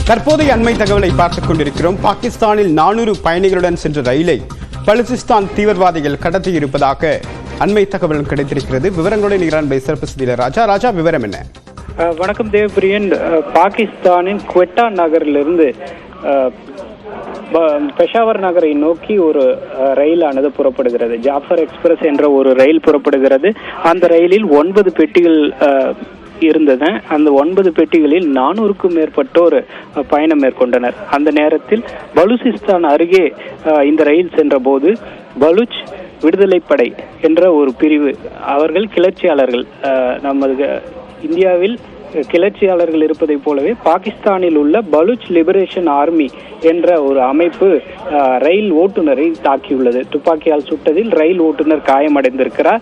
தற்போதைய அண்மை தகவலை பார்த்துக் கொண்டிருக்கிறோம். பாகிஸ்தானில் 400 பயணிகளுடன் சென்ற ரயிலை பலுசிஸ்தான் தீவிரவாதிகள் கடத்தியிருப்பதாக அண்மை தகவல் கிடைத்திருக்கிறது. விவரங்களுடன் ஈரானுடைய சிறப்பு செய்தியாளர் ராஜா. விவரம் என்ன? வணக்கம் தேவபிரியன். பாகிஸ்தானின் குவெட்டா நகரிலிருந்து பெஷாவர் நகரை நோக்கி ஒரு ரயிலானது புறப்படுகிறது. ஜாஃபர் எக்ஸ்பிரஸ் என்ற ஒரு ரயில் புறப்படுகிறது. அந்த ரயிலில் 9 பெட்டிகள் இருந்தன. அந்த 9 பெட்டிகளில் 400க்கும் மேற்பட்டோர் பயணம் மேற்கொண்டனர். அந்த நேரத்தில் பலுசிஸ்தான் அருகே இந்த ரயில் சென்ற போது பலுச் விடுதலைப்படை என்ற ஒரு பிரிவு, அவர்கள் கிளர்ச்சியாளர்கள், நமது இந்தியாவில் கிளர்ச்சியாளர்கள் இருப்பதை போலவே பாகிஸ்தானில் உள்ள பலுச் லிபரேஷன் ஆர்மி என்ற ஒரு அமைப்பு ரயில் ஓட்டுநரை தாக்கியுள்ளது. துப்பாக்கியால் சுட்டதில் ரயில் ஓட்டுநர் காயமடைந்திருக்கிறார்.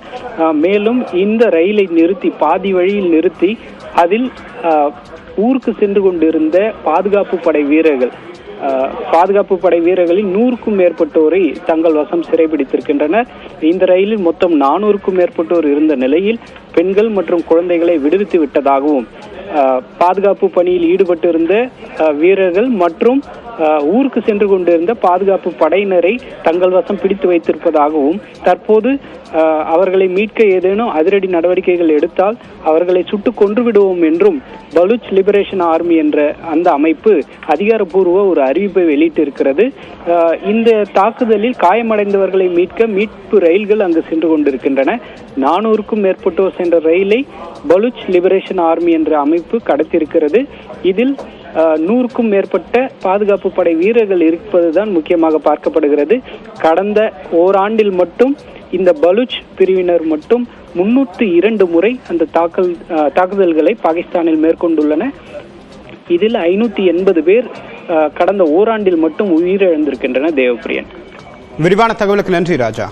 மேலும் இந்த ரயிலை நிறுத்தி பாதி வழியில் நிறுத்தி அதில் ஊருக்கு சென்று கொண்டிருந்த பாதுகாப்பு படை வீரர்களில் 100க்கும் மேற்பட்டோரை தங்கள் வசம் சிறைபிடித்திருக்கின்றனர். இந்த ரயிலில் மொத்தம் 400க்கும் மேற்பட்டோர் இருந்த நிலையில் பெண்கள் மற்றும் குழந்தைகளை விடுவித்து விட்டதாகவும், பாதுகாப்பு பணியில் ஈடுபட்டிருந்த வீரர்கள் மற்றும் ஊருக்கு சென்று கொண்டிருந்த பாதுகாப்பு படையினரை தங்கள் வசம் பிடித்து வைத்திருப்பதாகவும், தற்போது அவர்களை மீட்க ஏதேனும் அதிரடி நடவடிக்கைகள் எடுத்தால் அவர்களை சுட்டு கொன்று விடுவோம் என்றும் பலுச் லிபரேஷன் ஆர்மி என்ற அந்த அமைப்பு அதிகாரப்பூர்வ ஒரு அறிவிப்பை வெளியிட்டிருக்கிறது. இந்த தாக்குதலில் காயமடைந்தவர்களை மீட்க மீட்பு ரயில்கள் அங்கு சென்று கொண்டிருக்கின்றன. 400க்கும் மேற்பட்டோர் சென்ற ரயிலை பலுச் லிபரேஷன் ஆர்மி என்ற அமைப்பு கடத்தியிருக்கிறது. இதில் 100க்கும் மேற்பட்ட பாதுகாப்பு படை வீரர்கள் இருப்பதுதான் முக்கியமாக பார்க்கப்படுகிறது. கடந்த ஓராண்டில் மட்டும் இந்த பலுச் பிரிவினர் மட்டும் 302 முறை அந்த தாக்குதல்களை பாகிஸ்தானில் மேற்கொண்டுள்ளன. இதில் 580 பேர் கடந்த ஓராண்டில் மட்டும் உயிரிழந்திருக்கின்றனர். தேவபிரியன், விரிவான தகவலுக்கு நன்றி ராஜா.